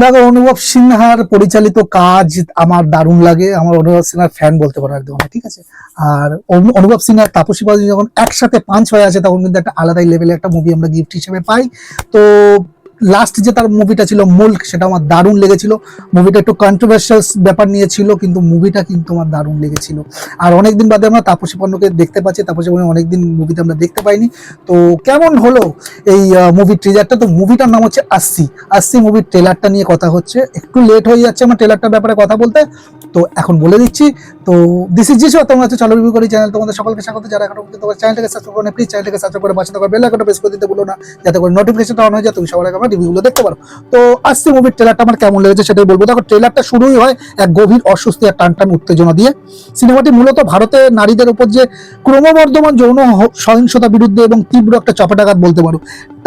দেখো, অনুভব সিনহার পরিচালিত কাজ আমার দারুণ লাগে। আমার অনুভব সিনহার ফ্যান বলতে পারো একদম, ঠিক আছে। আর অনুভব সিনহার তাপসী বাজি যখন একসাথে পাঁচ হয়ে আছে, তখন কিন্তু একটা আলাদাই লেভেলের একটা মুভি আমরা গিফট হিসেবে পাই। তো লাস্ট যে তার মুভিটা ছিল মুল্ক, সেটা আমার দারুণ লেগেছিল। মুভিটা একটু কন্ট্রোভার্সিয়াল ব্যাপার নিয়ে ছিল, কিন্তু মুভিটা কিন্তু আমার দারুণ লেগেছিল। আর অনেকদিন বাদে আমরা তাপসী পন্নুকে দেখতে পাচ্ছি। তাপসী পন্নু অনেকদিন মুভিতে আমরা দেখতে পাইনি। তো কেমন হলো এই মুভির ট্রেলারটা? তো মুভিটার নাম হচ্ছে ৮০। ৮০ মুভির ট্রেলারটা নিয়ে কথা হচ্ছে। একটু লেট হয়ে যাচ্ছে আমার ট্রেলারটার ব্যাপারে কথা বলতে, তো এখন বলে দিচ্ছি। তো দিস ইজ জিসু, তোমরা হচ্ছে চলো রিভিউ করি চ্যানেল। তোমাদের সকলকে স্বাগত। যারা এখন পর্যন্ত তোমার চ্যানেলটাকে সাবস্ক্রাইব করে প্লিজ চ্যানেলটাকে সাবস্ক্রাইব করে পাশে থাকা বেল আইকনটা প্রেস করে দিতে ভুলো না, যাতে করে নোটিফিকেশনটা অন হয়ে যায়, তুমি সবার আগে আমার রিভিউগুলো দেখতে পারো। তো ৮০ মুভির ট্রেলারটা আমার কেমন লেগেছে সেটাই বলবো। দেখো, ট্রেলারটা শুরুই হয় এক গভীর অস্বস্তি আর টান উত্তেজনা দিয়ে। সিনেমাটি মূলত ভারতের নারীদের উপর যে ক্রমবর্ধমান যৌন সহিংসতা বিরুদ্ধে এবং তীব্র একটা চপাটাঘাত বলতে পারো।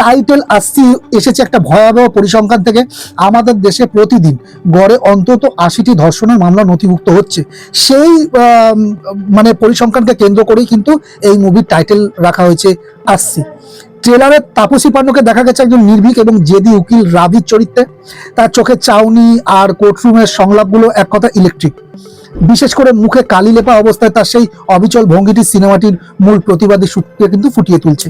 টাইটেল ৮০ এসেছে একটা ভয়াবহ পরিসংখ্যান থেকে। আমাদের দেশে প্রতিদিন গড়ে অন্তত ৮০টি ধর্ষণের মামলা নথিভুক্ত হচ্ছে। সেই মানে পরিসংখ্যানকে কেন্দ্র করেই কিন্তু এই মুভির টাইটেল রাখা হয়েছে ৮০। ট্রেলারে তাপসী পান্নুকে দেখা গেছে একজন নির্ভীক এবং জেদি উকিল রাবির চরিত্রে। তার চোখের চাউনি আর কোর্টরুমের সংলাপগুলো এক কথা ইলেকট্রিক। বিশেষ করে মুখে কালি লেপা অবস্থায় তার সেই অবিচল ভঙ্গিটি সিনেমাটির মূল প্রতিবাদী সূত্রকে কিন্তু ফুটিয়ে তুলছে।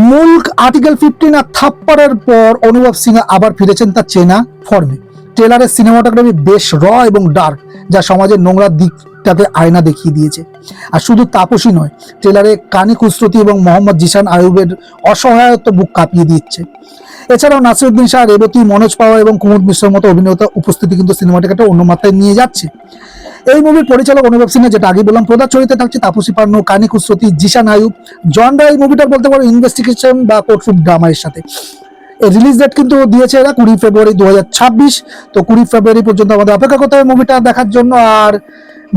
মুল্ক, আর্টিকেল 15 আর থাপ্পড়ের পর অনুভব সিনহা আবার ফিরেছেন তার চেনা ফর্মে। ট্রেলারের সিনেমাটোগ্রাফি বেশ এবং ডার্ক, যা সমাজের নোংরা দিকটাকে আয়না দেখিয়ে দিয়েছে। আর শুধু তাপসী নয়, ট্রেলারে কানি কুসরতি এবং মোহাম্মদ জিশান আয়ুবের অসহায়ত্ব বুক কাঁপিয়ে দিচ্ছে। এছাড়াও নাসিরুদ্দিন শাহ, রেবতী, মনোজ পাওয়ার এবং কুমুদ মিশ্রের মতো অভিনেতা উপস্থিতি কিন্তু সিনেমাটাকে একটা অন্য মাত্রায় নিয়ে যাচ্ছে। এই মুভির পরিচালক অনুভব সিনহা, যেটা আগে বললাম, প্রধান চরিত্রে থাকছে তাপসী পান্নু, কানি কুসরতি, জিশান আয়ুব। জনরা এই মুভিটা বলতে পারো ইনভেস্টিগেশন বা কোর্টরুম ড্রামার সাথে। রিলিজ ডেট কিন্তু দিয়েছে এরা 20 ফেব্রুয়ারি 2026। তো 20 ফেব্রুয়ারি পর্যন্ত আমাদের অপেক্ষা করতে হবে মুভিটা দেখার জন্য। আর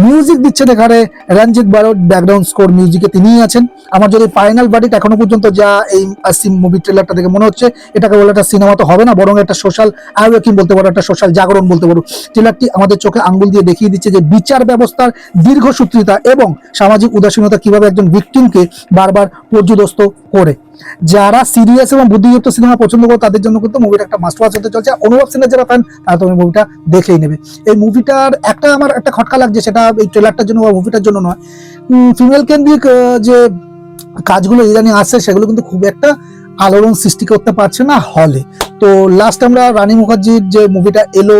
মিউজিক দিচ্ছেন এখানে রঞ্জিত বারোট, ব্যাকগ্রাউন্ড স্কোর মিউজিকে তিনিই আছেন। আমার যদি ফাইনাল ভার্ডিক্ট এখনো পর্যন্ত যা এই ৮০ মুভি ট্রেলারটা দেখে মনে হচ্ছে, এটাকে বলে একটা সিনেমা তো হবে না, বরং একটা সোশ্যাল অ্যাওয়েকিং বলতে পারো, একটা সোশ্যাল জাগরণ বলতে পারো। ট্রেলারটি আমাদের চোখে আঙ্গুল দিয়ে দেখিয়ে দিচ্ছে যে বিচার ব্যবস্থার দীর্ঘসূত্রিতা এবং সামাজিক উদাসীনতা কিভাবে একজন ভিকটিমকে বারবার পর্যুদস্ত করে। যারা সিরিয়াস এবং বুদ্ধিযুক্ত সিনেমা পছন্দ করে তাদের জন্য কিন্তু মুভিটা একটা মাস্ট ওয়াচ হতে চলছে। অনুভব সিনহার যারা ফ্যান, তারা তো মুভিটা দেখেই নেবে। এই মুভিটার আমার একটা খটকা লাগছে, সেটা এই ট্রেলারটার জন্য বা মুভিটার জন্য নয়। ফিমেল কেন্দ্রিক যে কাজগুলো ইদানিং আসছে, সেগুলো কিন্তু খুব একটা আলোড়ন সৃষ্টি করতে পারছে না হলে। তো লাস্ট আমরা রানী মুখার্জির যে মুভিটা এলো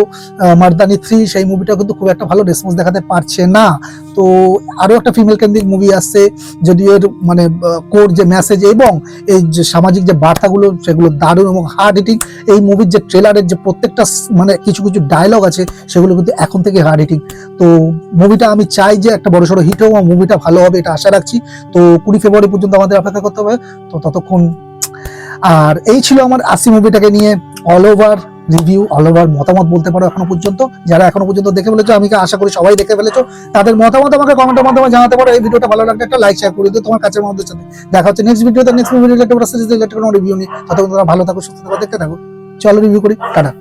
মার্দানি 3, সেই মুভিটা কিন্তু খুব একটা ভালো রেসপন্স দেখাতে পারছে না। তো আরো একটা ফিমেল কেন্দ্রিক মুভি আসছে, যদিও এর মানে কোর যে মেসেজ এবং এই যে সামাজিক যে বার্তাগুলো, সেগুলো দারুণ এবং হার্ড হিটিং। এই মুভির যে ট্রেলারের যে প্রত্যেকটা মানে কিছু ডায়লগ আছে, সেগুলো কিন্তু এখন থেকে হার্ড হিটিং। তো মুভিটা আমি চাই যে একটা বড় সড়ো হিট হোক, মুভিটা ভালো হবে এটা আশা রাখছি। তো 20 ফেব্রুয়ারি পর্যন্ত আমাদের অপেক্ষা করতে হবে। তো ততক্ষণ আর এই ছিল আমার ৮০ মুভিটাকে নিয়ে all over review, all over মতামত বলতে পারো। এখনো পর্যন্ত যারা এখনো পর্যন্ত দেখে ফেলেছো, আমি আশা করি সবাই দেখে ফেলেছো, তাদের মতামত আমাকে কমেন্টের মাধ্যমে জানাতে পারো। এই ভিডিওটা ভালো লাগলে একটা লাইক শেয়ার করে দিও তোমার কাছের মানুষদের সাথে। দেখা হচ্ছে নেক্সট ভিডিওতে, নেক্সট মুভি রিলেটেড রিলেটেড কোনো রিভিউ নিয়ে। ততক্ষণ তোমরা ভালো থাকো, সুস্থ থাকো, দেখতে থাকো। চলো রিভিউ করি, টাটা।